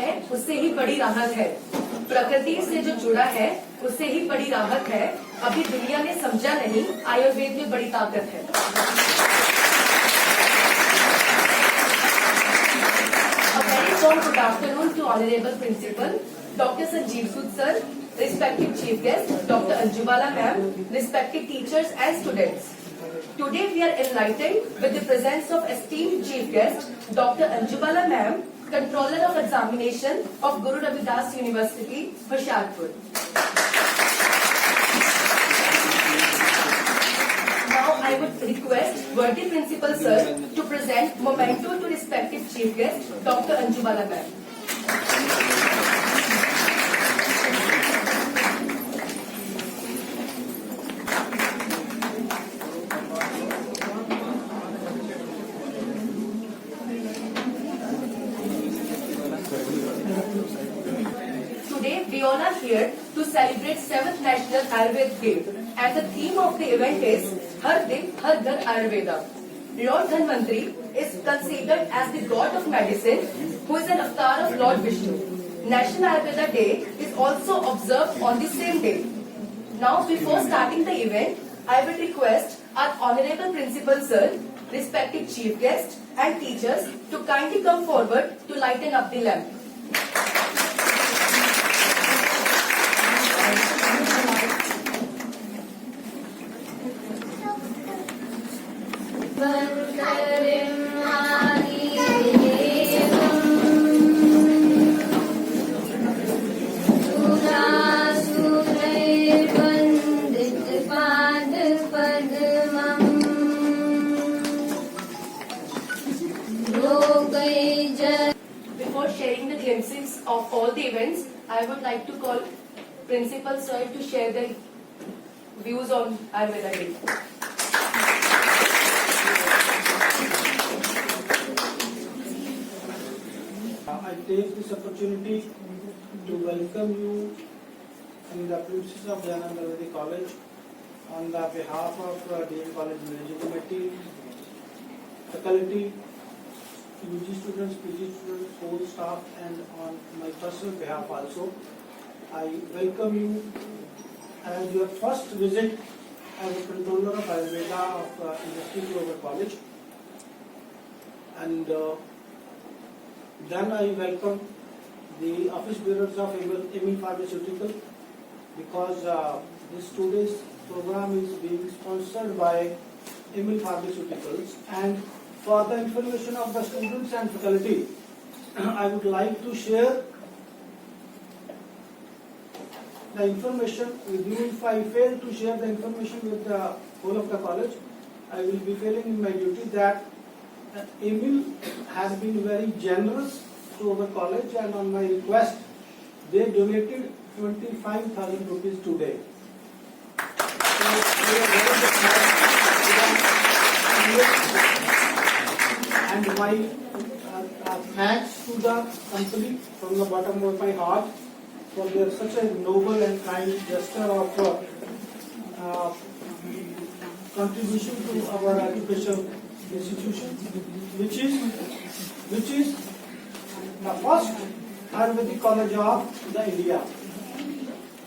है उससे ही बड़ी राहत है, प्रकृति से जो जुड़ा है उससे ही बड़ी राहत है। अभी दुनिया ने समझा नहीं, आयुर्वेद में बड़ी ताकत है। A very warm good afternoon to Honorable Principal Dr. Sanjeev Sood sir, respected Chief Guest Dr. Anjubala ma'am, respected teachers and students. Today we are enlightened with the presence of esteemed Chief Guest Dr. Anjubala ma'am, Controller of Examination of Guru Ravidas University, Hoshiarpur. Now I would request worthy Principal sir to present memento to respective Chief Guest Dr. Anjubala ma'am. Today we all are here to celebrate 7th National Ayurveda Day, and the theme of the event is Har Din Har Ghar Ayurveda. Lord Dhanvantri is considered as the god of medicine, who is an avatar of Lord Vishnu. National Ayurveda Day is also observed on the same day. Now, before starting the event, I will request our Honorable Principal Sir, respected Chief Guest and teachers to kindly come forward to lighten up the lamp. Before sharing the glimpses of all the events, I would like to call Principal Sir to share the views on Ayurveda Day. I take this opportunity to welcome you in the premises of Dayananda Ayurvedic College on the behalf of DN College Managing Committee, faculty, UG students, PG students, whole staff, and on my personal behalf also. I welcome you as your first visit as a controller of Ayurveda of Industry Global College. And then I welcome the office bearers of Emil Pharmaceutical, because this today's program is being sponsored by Emil Pharmaceuticals. And for the information of the students and faculty, I would like to share the information with you. If I fail to share the information with the whole of the college, I will be failing in my duty. That Emil has been very generous to our college, and on my request, they donated 25,000 rupees today. So we are very and my thanks to the company from the bottom of my heart for their such a noble and kind gesture of contribution to our education institution, which is the first Ayurvedic college of the India.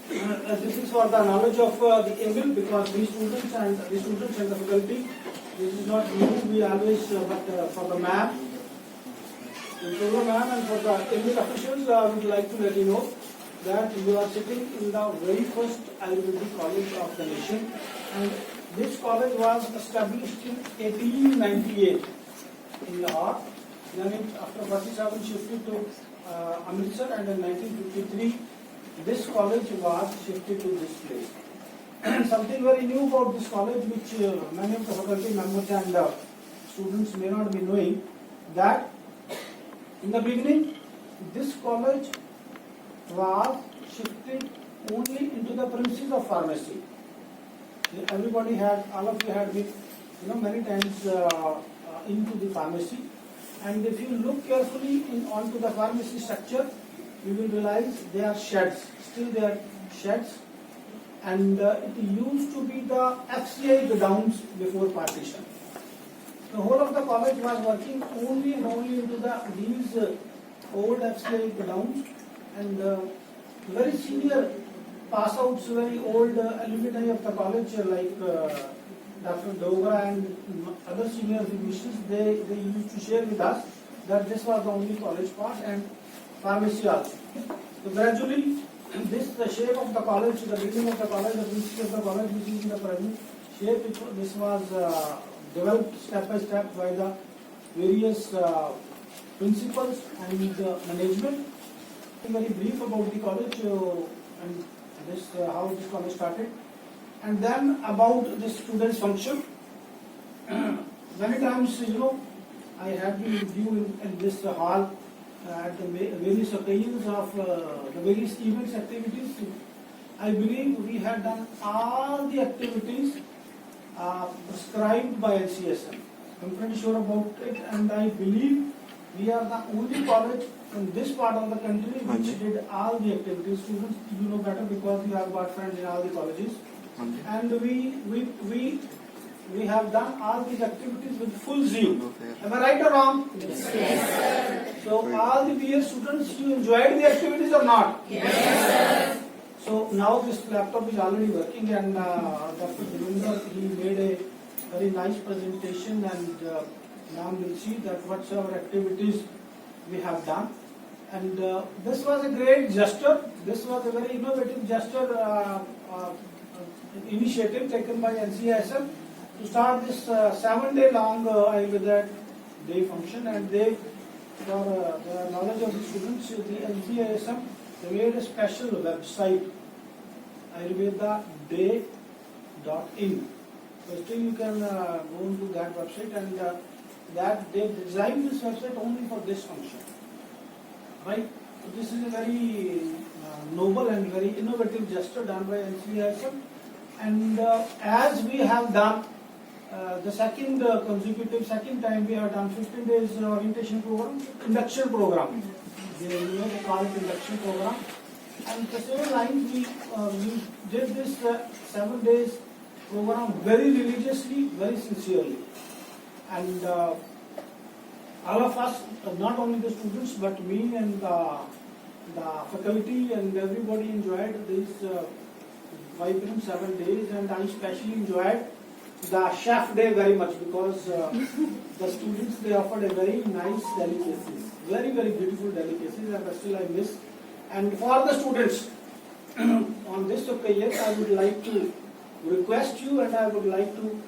This is for the knowledge of the Emil, because these students and the faculty, this is not new. We always, but for the ma'am, and for the Emil officials, I would like to let you know that you are sitting in the very first Ayurvedic college of the nation, and this college was established in 1898 in Lahore. Then after 47 shifted to Amritsar, and in 1953 this college was shifted to this place. Something very new about this college, which many of the faculty members and students may not be knowing, that in the beginning this college was shifted only into the premises of pharmacy. Everybody had, all of you had been, many times into the pharmacy, and if you look carefully onto the pharmacy structure, you will realize they are sheds. Still they are sheds, and it used to be the FCI godowns before partition. The whole of the college was working only and only into these old FCI grounds, and very senior pass outs, very old alumni of the college like Dr. Dogra and other senior physicians, they used to share with us that this was the only college pass and pharmacy also. So gradually, the shape of the college, the building of the college, the principle of the college, which is in the present shape, this was developed step by step by the various principals and management. Very brief about the college and this how this college started, and then about the students' function. Many times, I have been with you in this hall at the various occasions of the various events, activities. I believe we have done all the activities prescribed by NCSM. I'm pretty sure about it, and I believe we are the only college in this part of the country which did all the activities. Students, you know better because we have got friends in all the colleges, and we have done all these activities with full zeal. Am I right or wrong? Yes, sir. So all the dear students, you enjoyed the activities or not? Yes, sir. So now this laptop is already working, and Dr. Devinder, he made a very nice presentation, and now we'll see that what's our activities we have done. And this was a great gesture. This was a very innovative gesture, initiative taken by NCSM to start this 7-day long Ayurveda day function. And they, for the knowledge of the students, the NCSM, they made a special website, ayurvedaday.in. So still you can go into that website, and that they designed this website only for this function. Right? So this is a very noble and very innovative gesture done by NCSM. And as we have done the second time we have done 15 days orientation program, induction program. They call it induction program. And the same lines we did this 7 days program very religiously, very sincerely. And all of us, not only the students, but me and the faculty and everybody enjoyed these 7 days, and I especially enjoyed the chef day very much because the students, they offered a very nice delicacies, very beautiful delicacies, and still I miss. And for the students, on this occasion, I would like to request you, and I would like to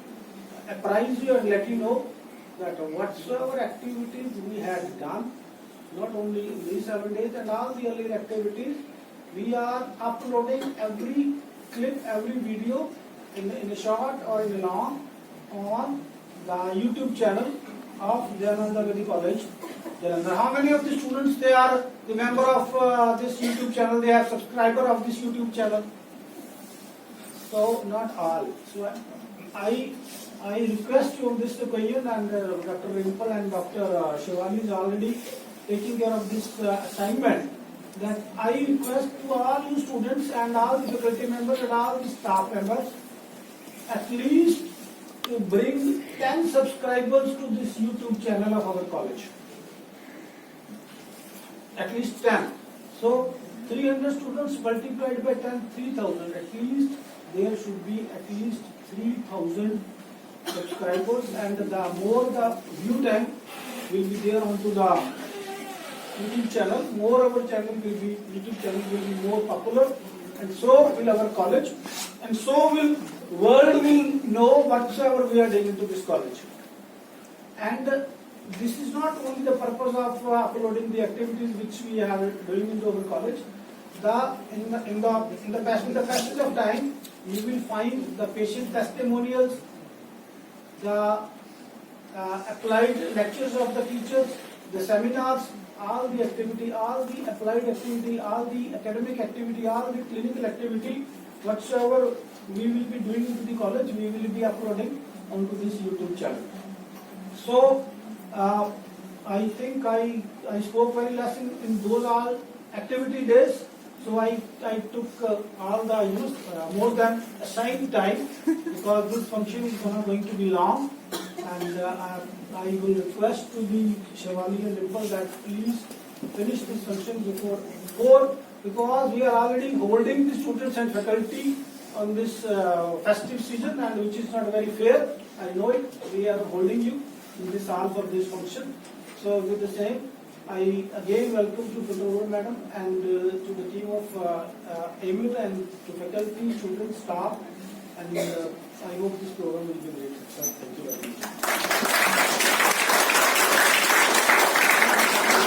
apprise you and let you know that whatsoever activities we had done, not only in these 7 days and all the earlier activities, we are uploading every clip, every video in a short or in a long on the YouTube channel of Jayananda Gandhi College, Jalandhar. How many of the students they are the member of this YouTube channel? They are subscriber of this YouTube channel. So not all. So I request you on this occasion, and Dr. Rimple and Dr. Shivani is already taking care of this assignment, that I request to all you students and all the faculty members and all the staff members at least to bring 10 subscribers to this YouTube channel of our college. At least 10. So 300 students multiplied by 10, 3,000. At least there should be at least 3,000 subscribers, and the more the view time will be there onto the YouTube channel, more our channel will be, YouTube channel will be more popular, and so will our college, and so will world will know whatsoever we are doing into this college. And this is not only the purpose of uploading the activities which we are doing into our college. In the passage of time, you will find the patient testimonials, the applied lectures of the teachers, the seminars, all the activity, all the applied activity, all the academic activity, all the clinical activity, whatsoever we will be doing into the college, we will be uploading onto this YouTube channel. So, I think I spoke very less in those all activity days. So I took all the more than assigned time because this function is going to be long, and I will request to the Shivali and Dimple that please finish this function before 4, because we are already holding the students and faculty on this festive season, and which is not very fair. I know it. We are holding you in this hall for this function. So with the same, I again welcome to Dr. Madam and to the team of Emil and to faculty, students, staff, and I hope this program will be great success. Thank you very much.